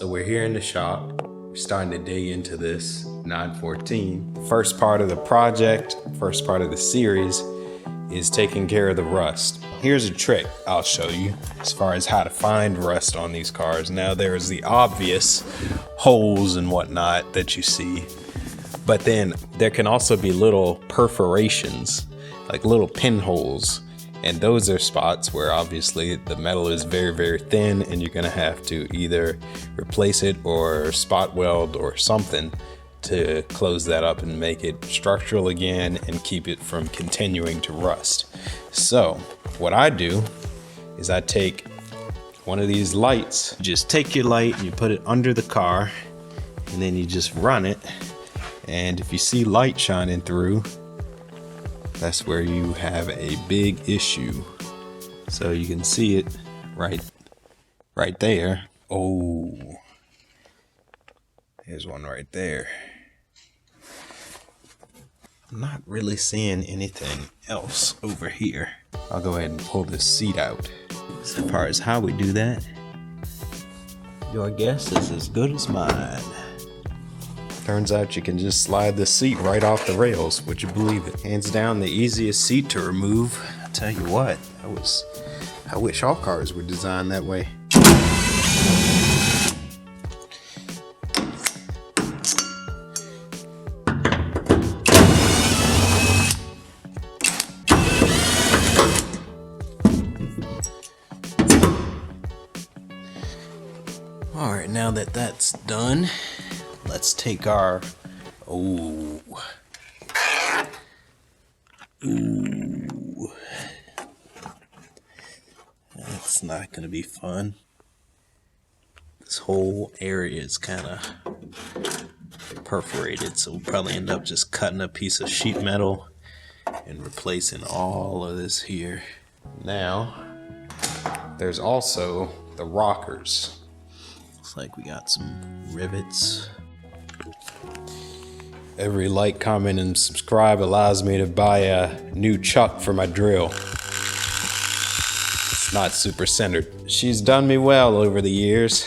So we're here in the shop, we're starting to dig into this 914. First part of the project, first part of the series is taking care of the rust. Here's a trick I'll show you as far as how to find rust on these cars. Now there's the obvious holes and whatnot that you see, but then there can also be little perforations, like little pinholes. And those are spots where obviously the metal is very, very thin and you're gonna have to either replace it or spot weld or something to close that up and make it structural again and keep it from continuing to rust. So what I do is I take one of these lights, you just take your light and you put it under the car and then you just run it. And if you see light shining through, that's where you have a big issue. So you can see it right there. Oh, there's one right there. I'm not really seeing anything else over here. I'll go ahead and pull this seat out. As far as how we do that, your guess is as good as mine. Turns out you can just slide the seat right off the rails. Would you believe it? Hands down the easiest seat to remove. I'll tell you what, I wish all cars were designed that way. All right, now that that's done, let's take our, that's not gonna be fun. This whole area is kind of perforated, so we'll probably end up just cutting a piece of sheet metal and replacing all of this here. Now, there's also the rockers. Looks like we got some rivets. Every like, comment, and subscribe allows me to buy a new chuck for my drill. It's not super centered. She's done me well over the years,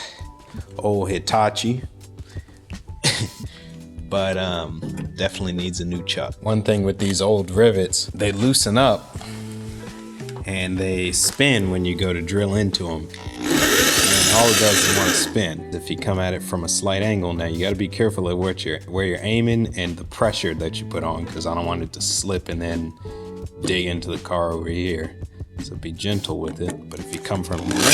old Hitachi. But definitely needs a new chuck. One thing with these old rivets, they loosen up and they spin when you go to drill into them. All it does is want to spin. If you come at it from a slight angle, now you got to be careful of where you're aiming and the pressure that you put on, because I don't want it to slip and then dig into the car over here. So be gentle with it. But if you come from an angle,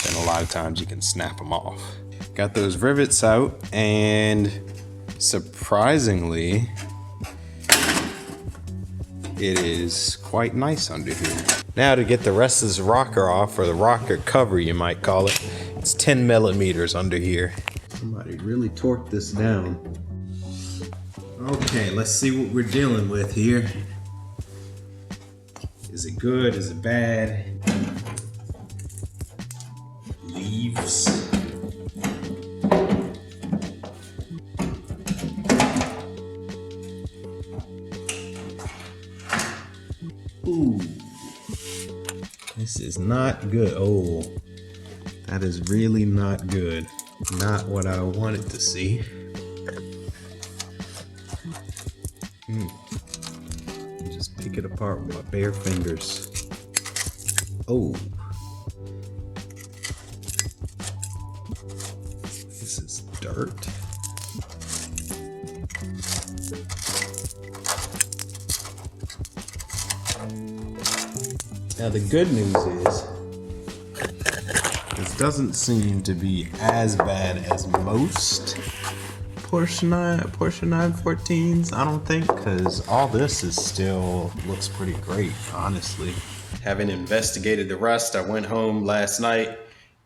then a lot of times you can snap them off. Got those rivets out, and surprisingly, it is quite nice under here. Now to get the rest of this rocker off, or the rocker cover you might call it, it's 10 millimeters under here. Somebody really torqued this down. Okay, let's see what we're dealing with here. Is it good? Is it bad? Leaves. Ooh. This is not good. Oh, that is really not good. Not what I wanted to see. Just pick it apart with my bare fingers. Oh. This is dirt. Now the good news is, this doesn't seem to be as bad as most Porsche 914s, I don't think, because all this is still looks pretty great, honestly. Having investigated the rust, I went home last night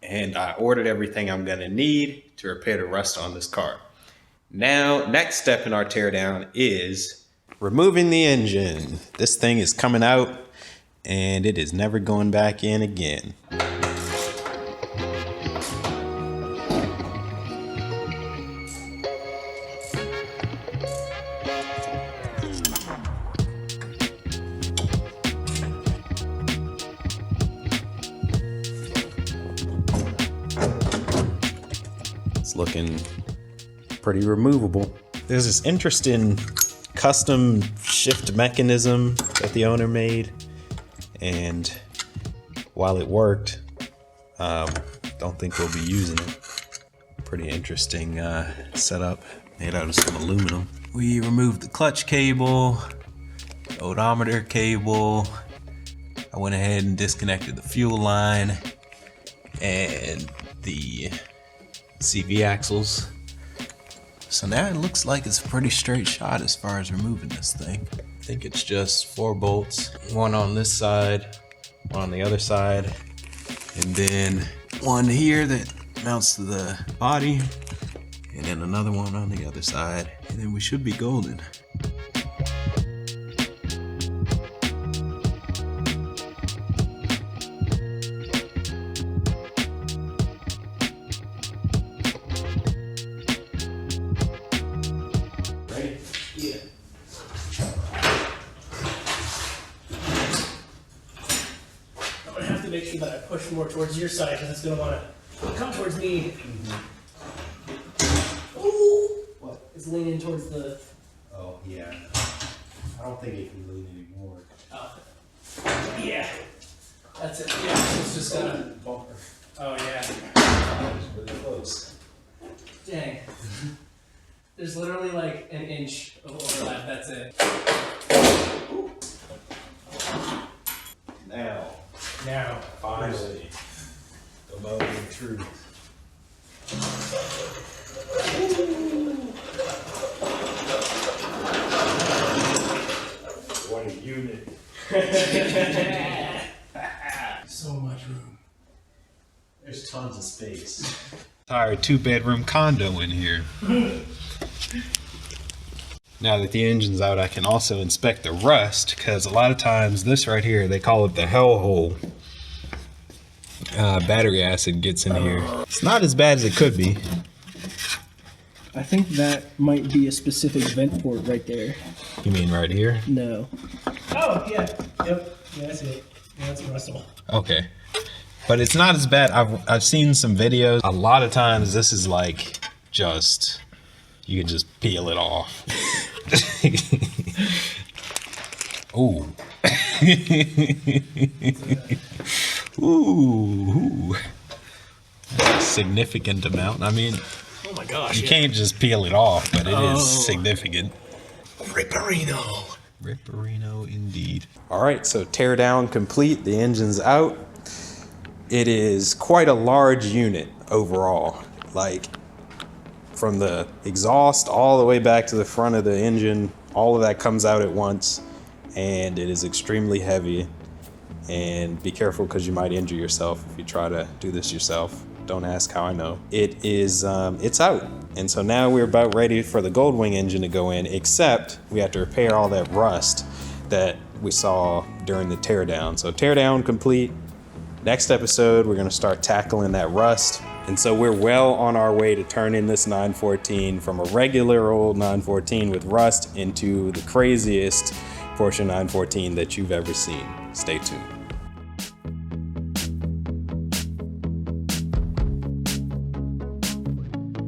and I ordered everything I'm gonna need to repair the rust on this car. Now, next step in our teardown is removing the engine. This thing is coming out and it is never going back in again. It's looking pretty removable. There's this interesting custom shift mechanism that the owner made, and while it worked, don't think we'll be using it. Pretty interesting setup made out of some aluminum. We removed the clutch cable, the odometer cable. I went ahead and disconnected the fuel line and the CV axles. So now it looks like it's a pretty straight shot as far as removing this thing. I think it's just 4 bolts, one on this side, one on the other side, and then one here that mounts to the body, and then another one on the other side, and then we should be golden. Make sure that I push more towards your side because it's going to want to come towards me. Ooh! What? It's leaning towards the... Oh, yeah. I don't think it can lean anymore. Oh. Yeah. That's it. Yeah, it's just going to... Bumper. Oh, yeah. It's really close. Dang. There's literally like an inch of overlap. That's it. Now, finally, the moment of truth. What a unit. So much room. There's tons of space. Entire 2-bedroom condo in here. Now that the engine's out, I can also inspect the rust, because a lot of times this right here, they call it the hellhole. Battery acid gets in here. It's not as bad as it could be. I think that might be a specific vent port right there. You mean right here? No. Oh, yeah. Yep. Yeah, I see it. Yeah, that's Russell. Okay. But it's not as bad. I've seen some videos. A lot of times this is like just, you can just peel it off. Ooh. Ooh. That's a significant amount. I mean, oh my gosh. You can't just peel it off, but it is significant. Ripperino. Ripperino indeed. All right, so tear down complete. The engine's out. It is quite a large unit overall. Like, from the exhaust all the way back to the front of the engine, all of that comes out at once, and it is extremely heavy. And be careful, because you might injure yourself if you try to do this yourself. Don't ask how I know. It is, it's out. And so now we're about ready for the Goldwing engine to go in, except we have to repair all that rust that we saw during the teardown. So teardown complete. Next episode, we're gonna start tackling that rust. And so we're well on our way to turning this 914 from a regular old 914 with rust into the craziest Porsche 914 that you've ever seen. Stay tuned.